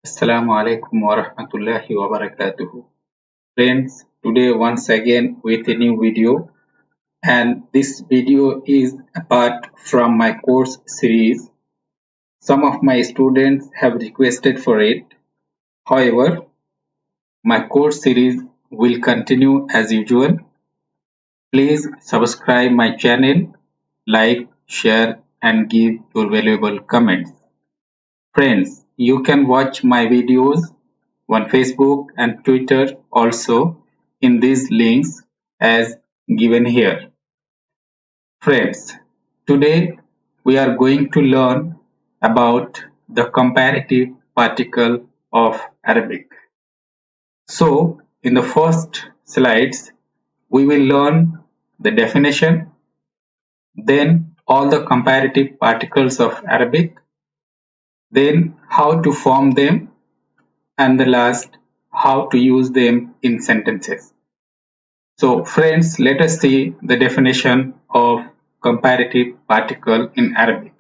Assalamu alaikum wa rahmatullahi wa barakatuhu. Friends, today once again with a new video, and this video is a part from my course series. Some of my students have requested for it. However, my course series will continue as usual. Please subscribe my channel, like, share and give your valuable comments. Friends, you can watch my videos on Facebook and Twitter also in these links as given here. Friends, today we are going to learn about the comparative particle of Arabic. So, in the first slides, we will learn the definition, then all the comparative particles of Arabic, then how to form them, and the last, how to use them in sentences. So friends, let us see the definition of comparative particle in Arabic.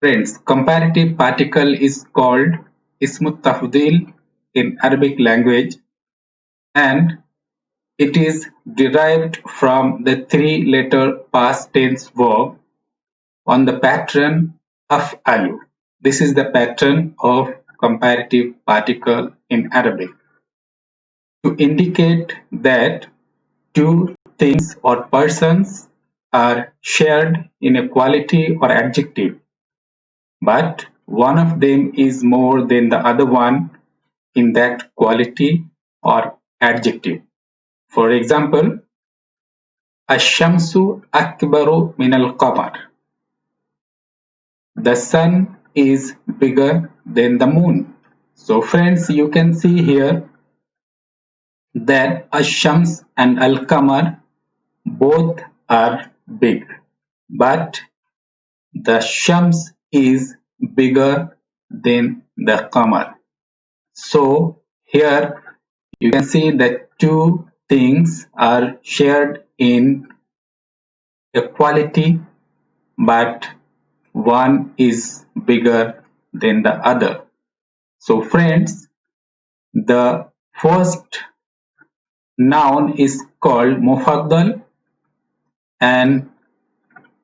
Friends, comparative particle is called Ismut Tafdil in Arabic language, and it is derived from the three-letter past tense verb on the pattern af'alu. This is the pattern of comparative particle in Arabic to indicate that two things or persons are shared in a quality or adjective, but one of them is more than the other one in that quality or adjective. For example, Ash-shamsu akbaru min al-qamar. The sun is bigger than the moon. So friends, you can see here that Ash-shams and al-qamar both are big, but the Shams is bigger than the Qamar. So here you can see that two things are shared in equality, but one is bigger than the other. So friends, the first noun is called Mufaddal, and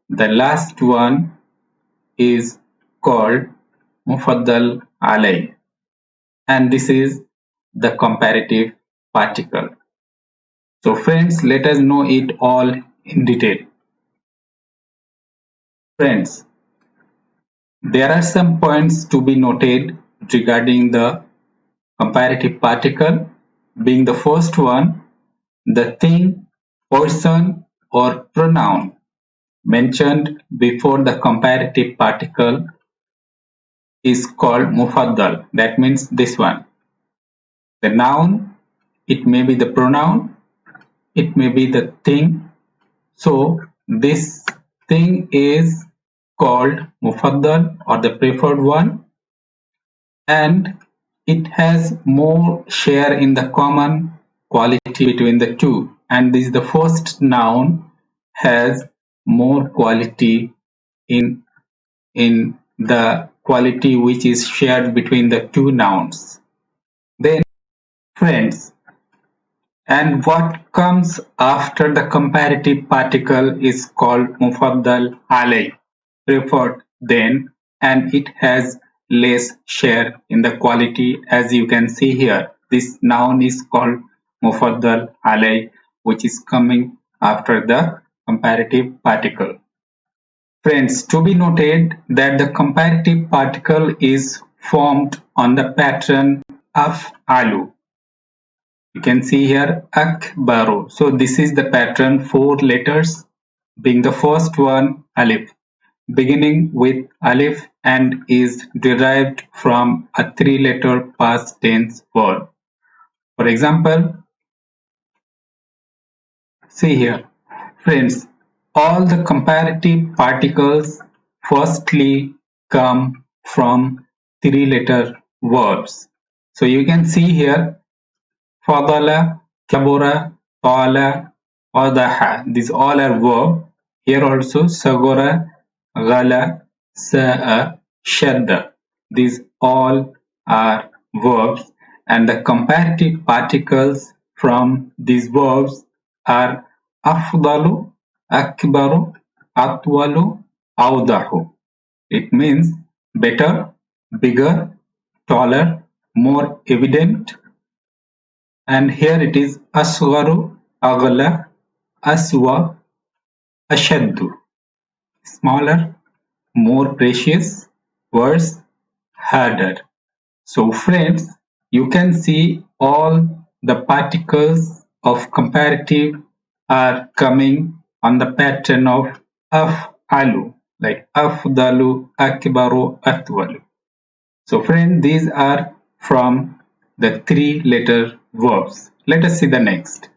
the last one is called Mufaddal alay, and this is the comparative particle. So friends, let us know it all in detail. Friends, there are some points to be noted regarding the comparative particle, being the first one, the thing, person or pronoun mentioned before the comparative particle is called mufaddal. That means this one. The noun, it may be the pronoun, it may be the thing. So this thing is called mufaddal or the preferred one, and it has more share in the common quality between the two, and this is the first noun has more quality in the quality which is shared between the two nouns. Then friends, and what comes after the comparative particle is called mufaddal alay, preferred then, and it has less share in the quality. As you can see here, this noun is called mufaddal alay, which is coming after the comparative particle. Friends, to be noted that the comparative particle is formed on the pattern of alu. You can see here akbaru. So this is the pattern, 4 letters, being the first one alif, beginning with alif and is derived from a 3-letter past tense verb. For example, see here, friends, all the comparative particles firstly come from 3-letter verbs. So you can see here fadala, kabura, tala, wadaha. These all are verb. Here also sagora, ghala, sa'a, shadda. These all are verbs, and the comparative particles from these verbs are afdalu, akbaru, atwalu, awdahu. It means better, bigger, taller, more evident, and here it is asgharu, aghla, aswa, ashaddu. Smaller, more precious, worse, harder. So friends, you can see all the particles of comparative are coming on the pattern of af'alu, like afdalu, akbaru, atwalu. So friends, these are from the three-letter verbs. Let us see the next.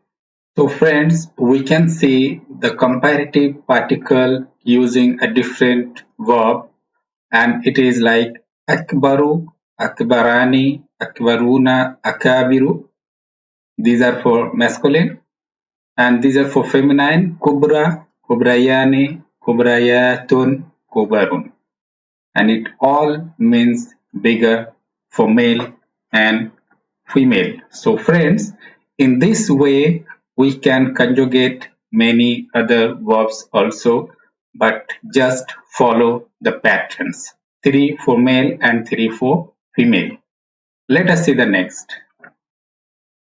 So friends, we can see the comparative particle using a different verb, and it is like akbaru, akbarani, akbaruna, akabiru. These are for masculine, and these are for feminine: kubra, kubrayani, kubrayatun, kubarun. And it all means bigger for male and female. So friends, in this way we can conjugate many other verbs also, but just follow the patterns. 3 for male and 3 for female. Let us see the next.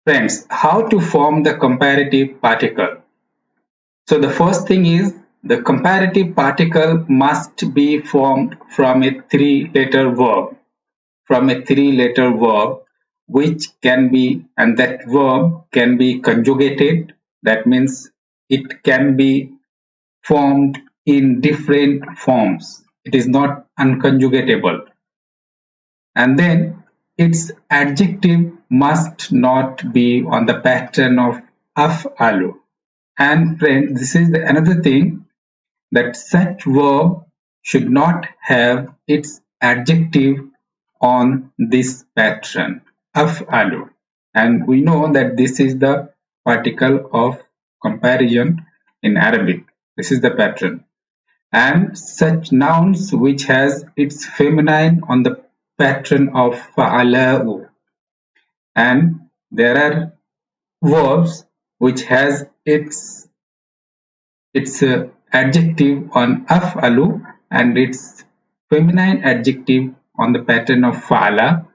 Friends, how to form the comparative particle? So the first thing is the comparative particle must be formed from a three-letter verb. From a three-letter verb, which can be, and that verb can be conjugated. That means it can be formed in different forms. It is not unconjugatable. And then its adjective must not be on the pattern of af'alu. And friends, this is another thing, that such verb should not have its adjective on this pattern af'alu. And we know that this is the particle of comparison in Arabic. This is the pattern. And such nouns which has its feminine on the pattern of fa'ala'u. And there are verbs which has its adjective on af'alu and its feminine adjective on the pattern of fa'ala,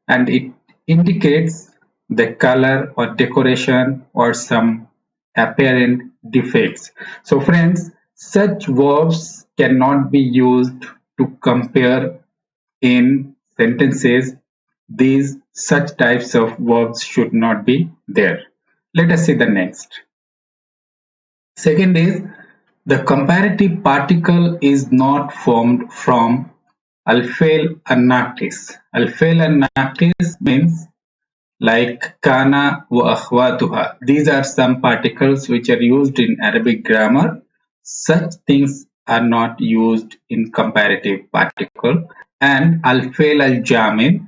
and it indicates the color or decoration or some apparent defects. So friends, such verbs cannot be used to compare in sentences. These such types of verbs should not be there. Let us see the next. Second is the comparative particle is not formed from al-fail an-naqis. Al-fail an-naqis means like kana wa akhwatuha. These are some particles which are used in Arabic grammar. Such things are not used in comparative particle. And al-fail al-jamid,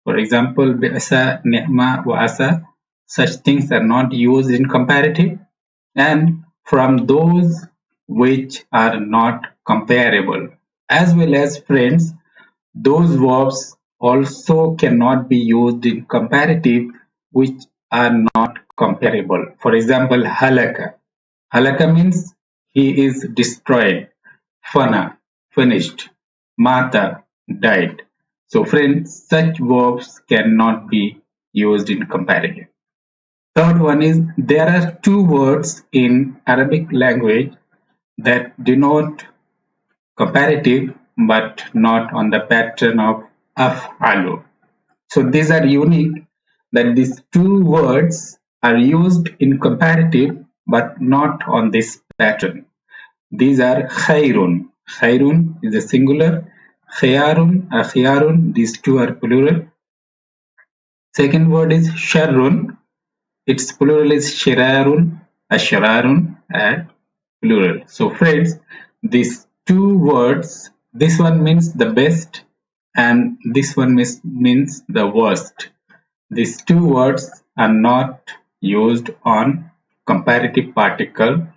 for example, bi'sa, ni'ma wa asa, such things are not used in comparative. And from those which are not comparable, as well as friends, those verbs also cannot be used in comparative which are not comparable. For example, halaka. Halaka means he is destroyed. Fana, finished. Mata, died. So friends, such verbs cannot be used in comparative. Third one is there are two words in Arabic language that denote comparative but not on the pattern of af'alu. So these are unique, that these two words are used in comparative but not on this pattern. These are khairun. Khairun is a singular. Khayarun, akhyarun, these two are plural. Second word is sharrun. Its plural is shirarun, ashrarun, and plural. So friends, these two words, this one means the best and this one means the worst. These two words are not used on comparative particle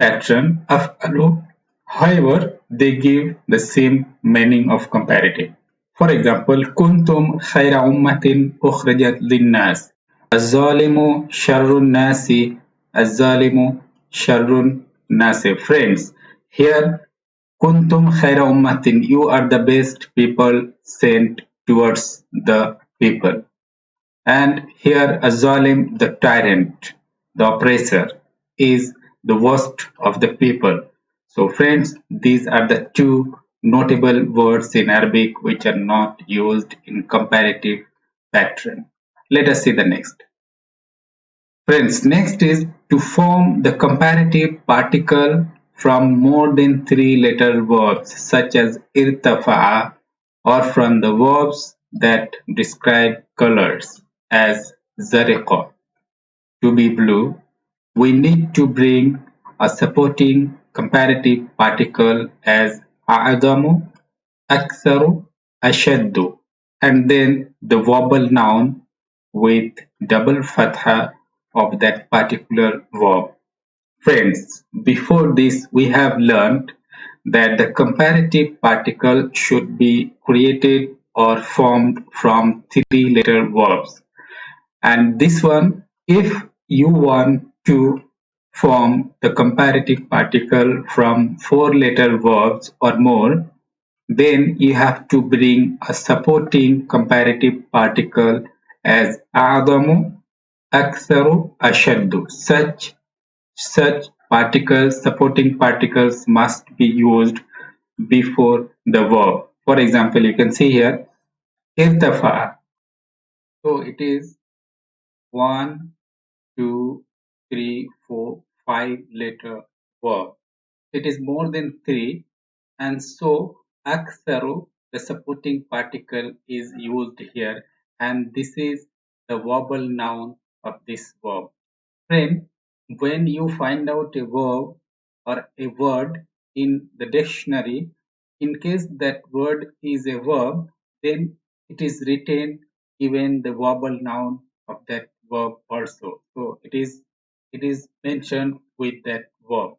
pattern of alu. However, they give the same meaning of comparative. For example, كنتم خير أمة أخرجت للناس. الظالم شر الناس. الظالم شر الناس. Friends, here كنتم خير أمة, you are the best people sent towards the people. And here الظالم, the tyrant, the oppressor, is the worst of the people. So friends, these are the two notable words in Arabic which are not used in comparative pattern. Let us see the next. Friends, next is to form the comparative particle from more than three-letter verbs such as irtafa'a, or from the verbs that describe colors as zariqa, to be blue. We need to bring a supporting comparative particle as a'adamu, aktharu, ashaddu, and then the vowel noun with double fatha of that particular verb. Friends, before this we have learned that the comparative particle should be created or formed from three-letter verbs. And this one, if you want to form the comparative particle from four-letter verbs or more, then you have to bring a supporting comparative particle as أعظم, أكثر, أشد. Such particles, supporting particles must be used before the verb. For example, you can see here ارتفع. So it is 1, 2, 3, 4, 5 letter verb. It is more than 3, and so aksaru, the supporting particle, is used here, and this is the vowel noun of this verb. Friend, when you find out a verb or a word in the dictionary, in case that word is a verb, then it is written even the vowel noun of that verb also. So it is mentioned with that verb.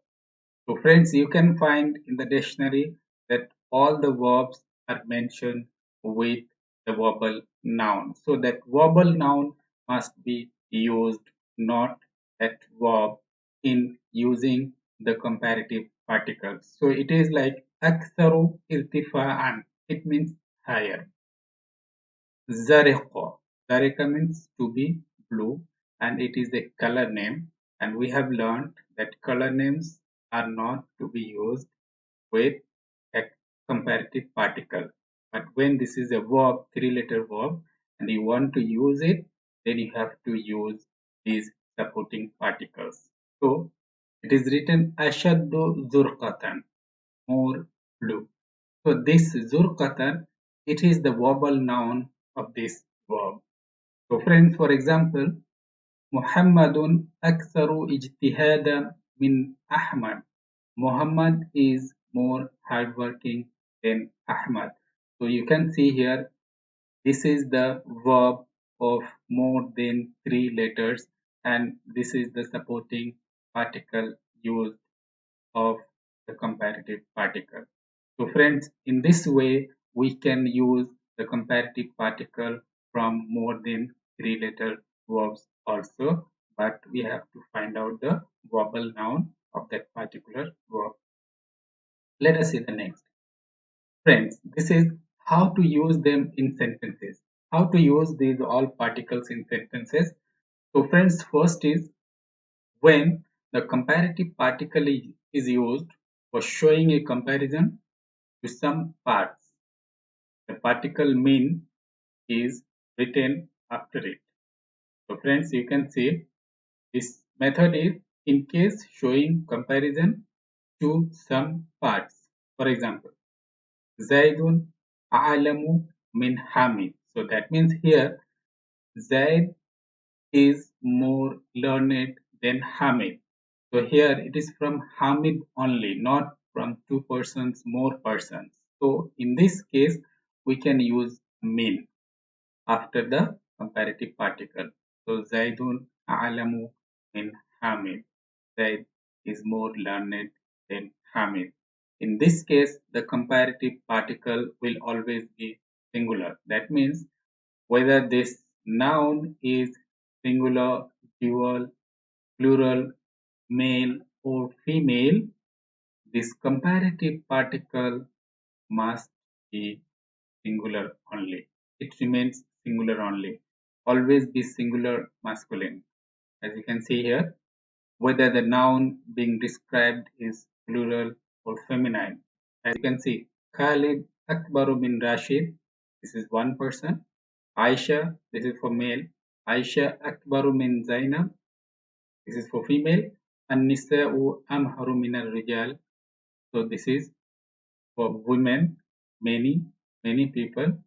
So friends, you can find in the dictionary that all the verbs are mentioned with the verbal noun. So that verbal noun must be used, not that verb, in using the comparative particles. So it is like aktharu irtifa'an. It means higher. Zariqa. Zariqa means to be blue, and it is a color name. And we have learned that color names are not to be used with a comparative particle. But when this is a verb, three-letter verb, and you want to use it, then you have to use these supporting particles. So it is written ashaddu zurqatan, more blue. So this zurqatan, it is the verbal noun of this verb. So friends, for example, Muhammadun aktharu ijtihada min Ahmad. Muhammad is more hardworking than Ahmad. So you can see here, this is the verb of more than three letters, and this is the supporting particle used of the comparative particle. So friends, in this way, we can use the comparative particle from more than three-letter verbs also, but we have to find out the vowel noun of that particular verb. Let us see the next. Friends, this is how to use them in sentences. How to use these all particles in sentences. So friends, first is when the comparative particle is used for showing a comparison to some parts. The particle mean is written after it. So friends, you can see this method is in case showing comparison to some parts. For example, Zaidun a'lamu min Hamid. So that means here Zaid is more learned than Hamid. So here it is from Hamid only, not from two persons, more persons. So in this case, we can use min after the comparative particle. So Zaidun a'lamu min Hamid. Zaid is more learned than Hamid. In this case, the comparative particle will always be singular. That means whether this noun is singular, dual, plural, male or female, this comparative particle must be singular only. It remains singular only. Always be singular masculine. As you can see here, whether the noun being described is plural or feminine. As you can see, Khalid Akbaru bin Rashid, this is one person. Aisha, this is for male. Aisha Akbaru min Zainab, this is for female. An Nisa'u Amharu min Rijal, so this is for women, many people.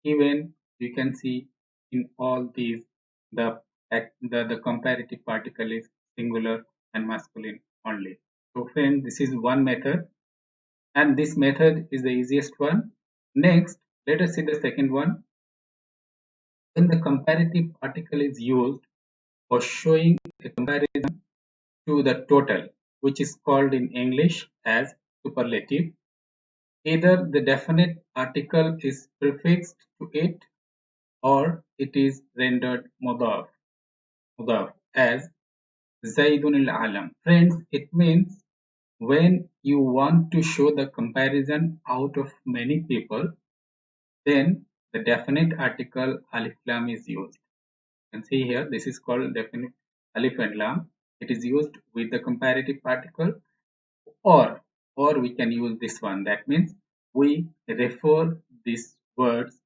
Even you can see in all these the the comparative particle is singular and masculine only. So friends, this is one method, and this method is the easiest one. Next, let us see the second one. When the comparative particle is used for showing a comparison to the total, which is called in English as superlative, either the definite article is prefixed to it or it is rendered mudaf as Zaidun al-Alam. Friends, it means when you want to show the comparison out of many people, then the definite article alif lam is used. You can see here, this is called definite alif and lam. It is used with the comparative particle, or we can use this one. That means we refer these words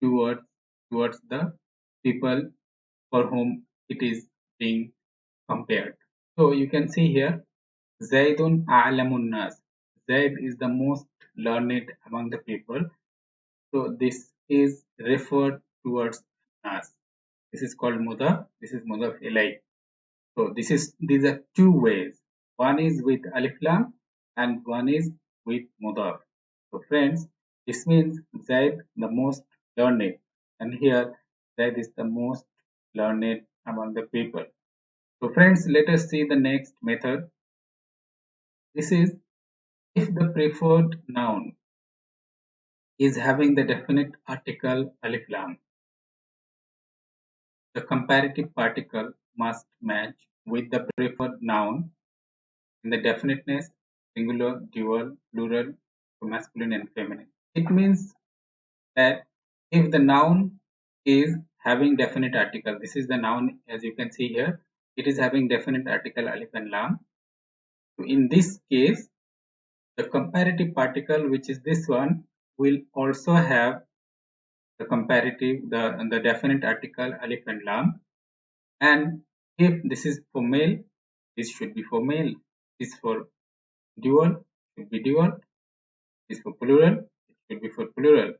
towards the people for whom it is being compared. So you can see here, Zaidun a'lamun nas. Zaid is the most learned among the people. So this is referred towards nas. This is called mudaf. This is mudaf ilay. So these are two ways. One is with alif lam and one is with mudaf. So friends, this means Zaid the most learned, and here Zaid is the most learned among the people. So friends, let us see the next method. This is if the preferred noun is having the definite article alif lam, the comparative particle must match with the preferred noun in the definiteness, singular, dual, plural, masculine and feminine. It means that if the noun is having definite article, this is the noun as you can see here, it is having definite article alif and lam. So in this case, the comparative particle, which is this one, will also have the comparative, the definite article alif and lam. And if this is for male, this should be for male. This for dual should be dual. This for plural, it should be for plural.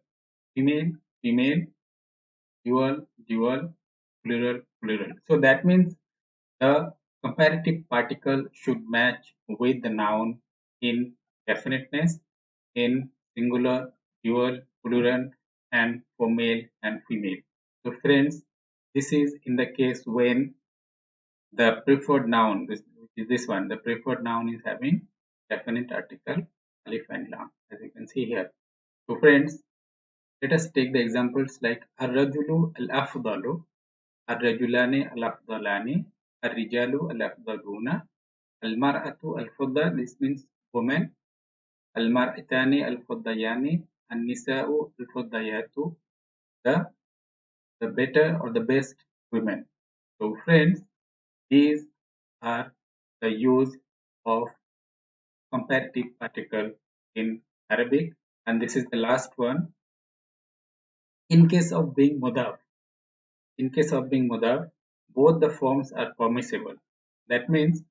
Female, female, dual, dual, plural, plural. So that means the comparative particle should match with the noun in definiteness, in singular, dual, plural, and for male and female. So friends, this is in the case when the preferred noun, which is this one, the preferred noun is having definite article alif and lam, as you can see here. So friends, let us take the examples like ar-rajulu al-afdalu, ar-rajulani al-afdalani, ar-rijalu al-afdaluna, al-mar'atu al-fudda, this means woman, al-mar'atani al-fuddayani, an-nisa'u al-fuddayatu, the better or the best women. So friends, these are the use of comparative particle in Arabic, and this is the last one. In case of being mudaf, both the forms are permissible. That means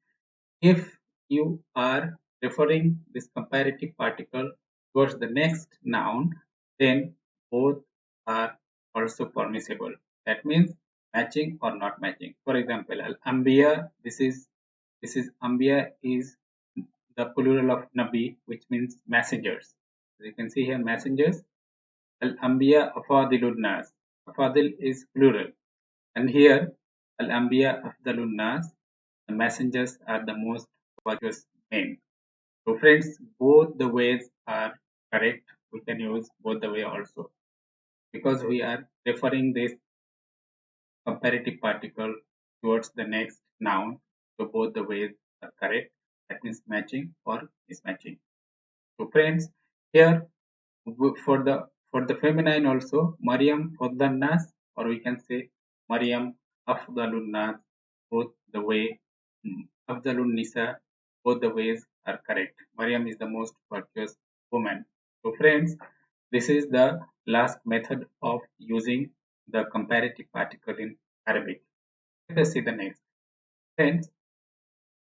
if you are referring this comparative particle towards the next noun, then both are also permissible. That means matching or not matching. For example, al-anbiya, this is anbiya is the plural of nabi, which means messengers. As you can see here, messengers. Al-anbiya afadilun nas. Afadil is plural. And here, Al-Anbiya Afdalun Nas, the messengers are the most virtuous men. So friends, both the ways are correct. We can use both the way also. because we are referring this comparative particle towards the next noun. So both the ways are correct. That means matching or mismatching. So friends, here for the feminine also, Maryam Fadlan Nas, or we can say Maryam Afdalun Nas, both the way Afdalun Nisa, both the ways are correct. Maryam is the most virtuous woman. So friends, this is the last method of using the comparative particle in Arabic. Let us see the next. Friends,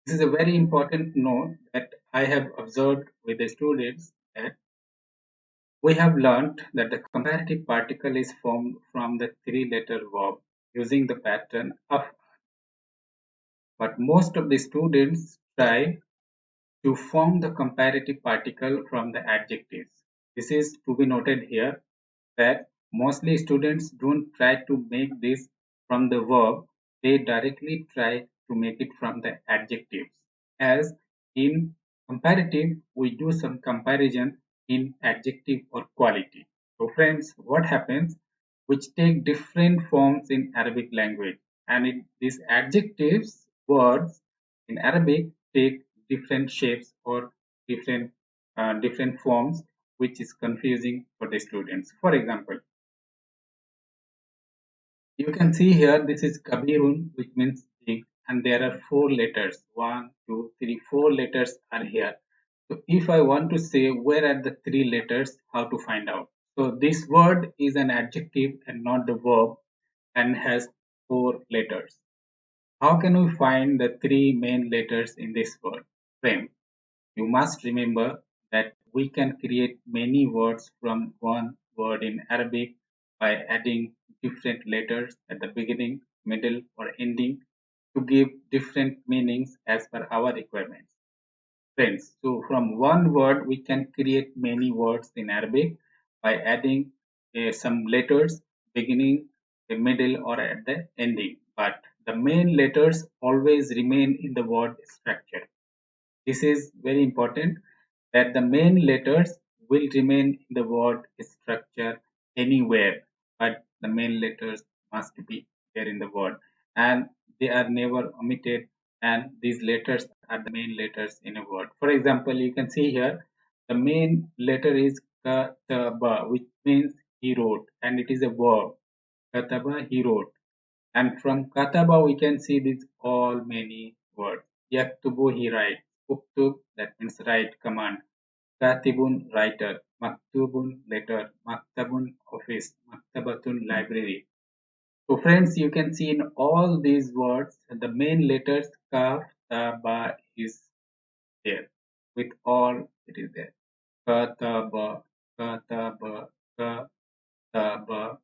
this is a very important note that I have observed with the students that we have learnt that the comparative particle is formed from the three-letter verb using the pattern of, but most of the students try to form the comparative particle from the adjectives. This is to be noted here that mostly students don't try to make this from the verb, they directly try to make it from the adjectives. As in comparative, we do some comparison in adjective or quality. So friends, what happens? Which take different forms in Arabic language, and these adjectives words in Arabic take different shapes or different different forms, which is confusing for the students. For example, you can see here this is Kabirun, which means big, and there are four letters. One, two, three, four letters are here. So if I want to say where are the three letters, how to find out? So this word is an adjective and not the verb and has four letters. How can we find the three main letters in this word? Frame. You must remember that we can create many words from one word in Arabic by adding different letters at the beginning, middle, or ending to give different meanings as per our requirements. Friends, so from one word we can create many words in Arabic by adding some letters beginning, the middle, or at the ending. But the main letters always remain in the word structure. This is very important that the main letters will remain in the word structure anywhere, but the main letters must be there in the word and they are never omitted, and these letters are the main letters in a word. For example, you can see here the main letter is kataba, which means he wrote, and it is a verb. Kataba, he wrote. And from Kataba we can see these all many words. Yaktubu, he writes. Uktub, that means write, command. Katibun, writer. Maktubun, letter. Maktabun, office. Maktabatun, library. So friends, you can see in all these words the main letters Kaf, Ta, Ba is there. With all it is there. Kataba, Kataba, Kataba,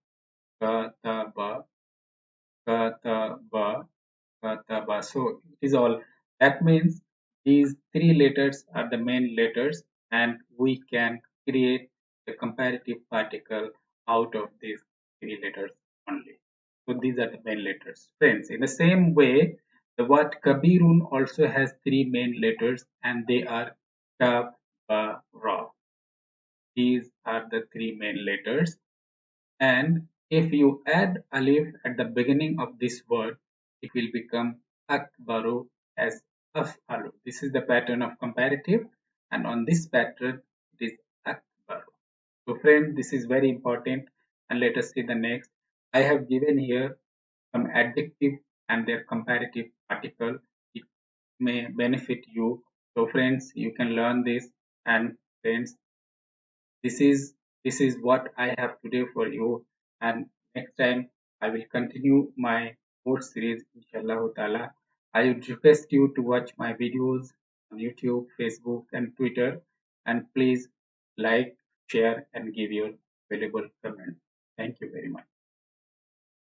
Kataba, Kataba. Kataba. So it is all. That means these three letters are the main letters, and we can create the comparative particle out of these three letters only. So these are the main letters. Friends, in the same way, the word Kabirun also has three main letters, and they are Kab, Ba, Ra. These are the three main letters, and if you add alif at the beginning of this word, it will become akbaru as af'alu. This is the pattern of comparative, and on this pattern it is akbaru. So friend, this is very important, and let us see the next. I have given here some adjective and their comparative particle. It may benefit you. So friends, you can learn this, and friends, this is what I have today for you, and next time I will continue my course series inshallah ta'ala. I would request you to watch my videos on YouTube, Facebook and Twitter, and please like, share and give your valuable comment. Thank you very much.